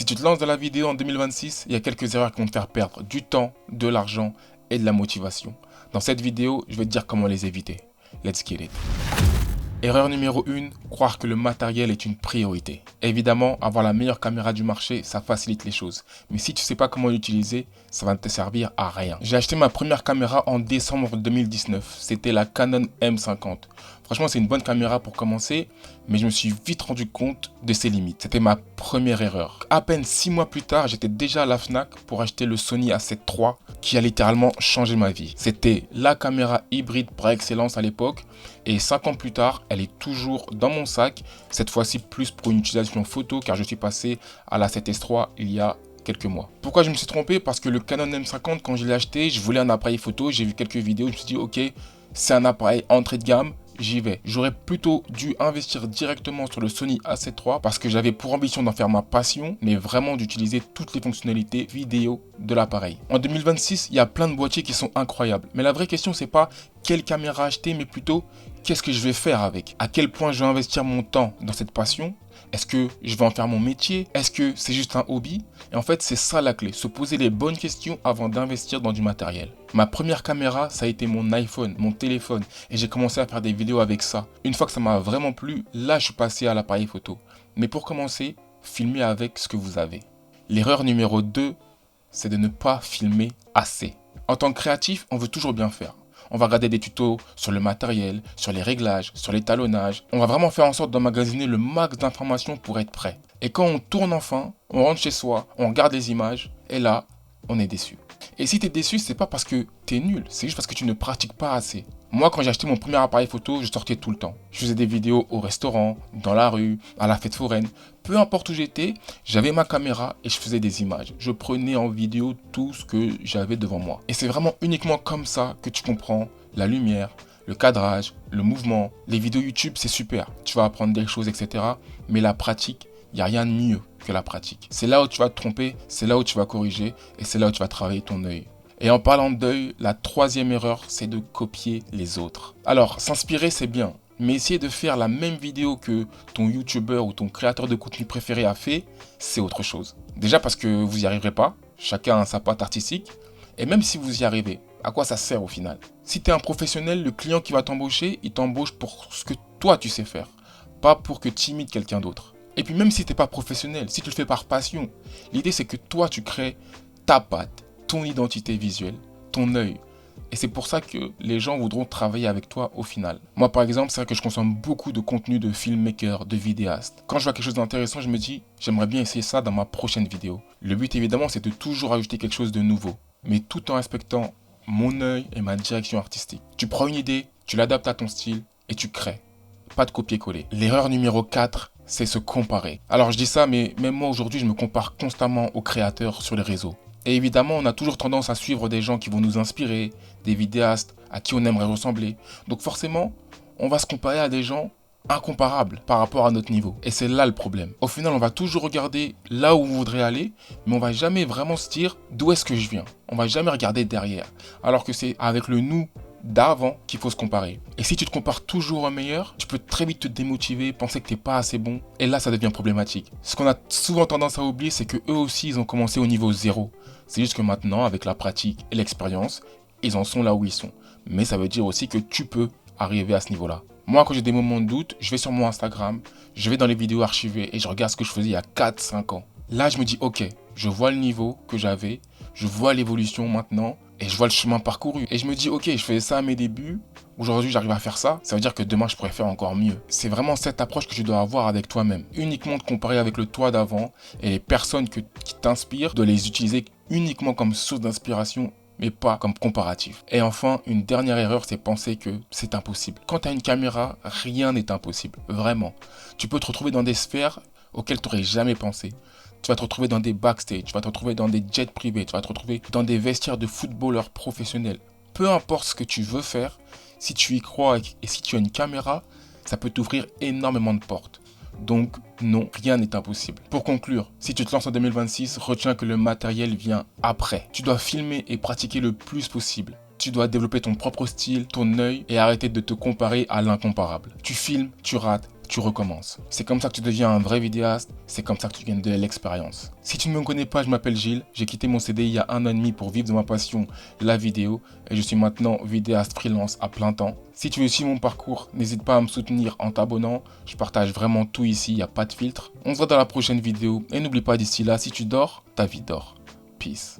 Si tu te lances dans la vidéo en 2026, il y a quelques erreurs qui vont te faire perdre du temps, de l'argent et de la motivation. Dans cette vidéo, je vais te dire comment les éviter. Let's get it. Erreur numéro 1, croire que le matériel est une priorité. Évidemment, avoir la meilleure caméra du marché, ça facilite les choses. Mais si tu ne sais pas comment l'utiliser, ça va ne te servir à rien. J'ai acheté ma première caméra en décembre 2019. C'était la Canon M50. Franchement, c'est une bonne caméra pour commencer, mais je me suis vite rendu compte de ses limites. C'était ma première erreur. À peine 6 mois plus tard, j'étais déjà à la Fnac pour acheter le Sony A7 III qui a littéralement changé ma vie. C'était la caméra hybride par excellence à l'époque et 5 ans plus tard, elle est toujours dans mon sac. Cette fois-ci, plus pour une utilisation photo car je suis passé à la 7S III il y a quelques mois. Pourquoi je me suis trompé? Parce que le Canon M50, quand je l'ai acheté, je voulais un appareil photo, j'ai vu quelques vidéos, je me suis dit ok, c'est un appareil entrée de gamme, j'y vais. J'aurais plutôt dû investir directement sur le Sony A7 III parce que j'avais pour ambition d'en faire ma passion, mais vraiment d'utiliser toutes les fonctionnalités vidéo de l'appareil. En 2026, il y a plein de boîtiers qui sont incroyables, mais la vraie question c'est pas quelle caméra acheter, mais plutôt qu'est-ce que je vais faire avec? À quel point je vais investir mon temps dans cette passion? Est-ce que je vais en faire mon métier? Est-ce que c'est juste un hobby? Et en fait, c'est ça la clé, se poser les bonnes questions avant d'investir dans du matériel. Ma première caméra, ça a été mon iPhone, mon téléphone, et j'ai commencé à faire des vidéos avec ça. Une fois que ça m'a vraiment plu, là je suis passé à l'appareil photo. Mais pour commencer, filmez avec ce que vous avez. L'erreur numéro 2, c'est de ne pas filmer assez. En tant que créatif, on veut toujours bien faire. On va regarder des tutos sur le matériel, sur les réglages, sur l'étalonnage. On va vraiment faire en sorte d'emmagasiner le max d'informations pour être prêt. Et quand on tourne enfin, on rentre chez soi, on regarde les images, et là, on est déçu. Et si tu es déçu, c'est pas parce que tu es nul, c'est juste parce que tu ne pratiques pas assez. Moi, quand j'ai acheté mon premier appareil photo, je sortais tout le temps. Je faisais des vidéos au restaurant, dans la rue, à la fête foraine. Peu importe où j'étais, j'avais ma caméra et je faisais des images. Je prenais en vidéo tout ce que j'avais devant moi. Et c'est vraiment uniquement comme ça que tu comprends la lumière, le cadrage, le mouvement. Les vidéos YouTube, c'est super. Tu vas apprendre des choses, etc. Mais la pratique, il n'y a rien de mieux que la pratique. C'est là où tu vas te tromper, c'est là où tu vas corriger et c'est là où tu vas travailler ton œil. Et en parlant d'œil, la troisième erreur, c'est de copier les autres. Alors, s'inspirer, c'est bien. Mais essayer de faire la même vidéo que ton youtubeur ou ton créateur de contenu préféré a fait, c'est autre chose. Déjà parce que vous n'y arriverez pas, chacun a sa patte artistique. Et même si vous y arrivez, à quoi ça sert au final? Si tu es un professionnel, le client qui va t'embaucher, il t'embauche pour ce que toi tu sais faire, pas pour que tu imites quelqu'un d'autre. Et puis même si tu n'es pas professionnel, si tu le fais par passion, l'idée c'est que toi tu crées ta patte, ton identité visuelle, ton œil. Et c'est pour ça que les gens voudront travailler avec toi au final. Moi par exemple, c'est vrai que je consomme beaucoup de contenu de filmmakers, de vidéastes. Quand je vois quelque chose d'intéressant, je me dis, j'aimerais bien essayer ça dans ma prochaine vidéo. Le but évidemment, c'est de toujours ajouter quelque chose de nouveau, mais tout en respectant mon œil et ma direction artistique. Tu prends une idée, tu l'adaptes à ton style et tu crées. Pas de copier-coller. L'erreur numéro 4, c'est se comparer. Alors je dis ça, mais même moi aujourd'hui, je me compare constamment aux créateurs sur les réseaux. Et évidemment, on a toujours tendance à suivre des gens qui vont nous inspirer, des vidéastes à qui on aimerait ressembler. Donc forcément, on va se comparer à des gens incomparables par rapport à notre niveau. Et c'est là le problème. Au final, on va toujours regarder là où on voudrait aller, mais on va jamais vraiment se dire d'où est-ce que je viens. On va jamais regarder derrière. Alors que c'est avec le nous d'avant qu'il faut se comparer. Et si tu te compares toujours au meilleur, tu peux très vite te démotiver, penser que t'es pas assez bon, et là ça devient problématique. Ce qu'on a souvent tendance à oublier, c'est que eux aussi ils ont commencé au niveau 0. C'est juste que maintenant, avec la pratique et l'expérience, ils en sont là où ils sont. Mais ça veut dire aussi que tu peux arriver à ce niveau-là. Moi, quand j'ai des moments de doute, je vais sur mon Instagram, je vais dans les vidéos archivées et je regarde ce que je faisais il y a 4-5 ans. Là, je me dis, ok, je vois le niveau que j'avais, je vois l'évolution maintenant et je vois le chemin parcouru. Et je me dis, ok, je faisais ça à mes débuts, aujourd'hui j'arrive à faire ça, ça veut dire que demain je pourrais faire encore mieux. C'est vraiment cette approche que tu dois avoir avec toi-même. Uniquement te comparer avec le toi d'avant et les personnes qui t'inspirent, de les utiliser uniquement comme source d'inspiration, mais pas comme comparatif. Et enfin, une dernière erreur, c'est penser que c'est impossible. Quand tu as une caméra, rien n'est impossible, vraiment. Tu peux te retrouver dans des sphères auxquelles tu n'aurais jamais pensé. Tu vas te retrouver dans des backstage, tu vas te retrouver dans des jets privés, tu vas te retrouver dans des vestiaires de footballeurs professionnels. Peu importe ce que tu veux faire, si tu y crois et si tu as une caméra, ça peut t'ouvrir énormément de portes. Donc non, rien n'est impossible. Pour conclure, si tu te lances en 2026, retiens que le matériel vient après. Tu dois filmer et pratiquer le plus possible. Tu dois développer ton propre style, ton œil et arrêter de te comparer à l'incomparable. Tu filmes, tu rates, tu recommences. C'est comme ça que tu deviens un vrai vidéaste, c'est comme ça que tu gagnes de l'expérience. Si tu ne me connais pas, je m'appelle Gilles, j'ai quitté mon CDI il y a 1 an et demi pour vivre de ma passion, la vidéo, et je suis maintenant vidéaste freelance à plein temps. Si tu veux suivre mon parcours, n'hésite pas à me soutenir en t'abonnant, je partage vraiment tout ici, il n'y a pas de filtre. On se voit dans la prochaine vidéo, et n'oublie pas d'ici là, si tu dors, ta vie dort. Peace.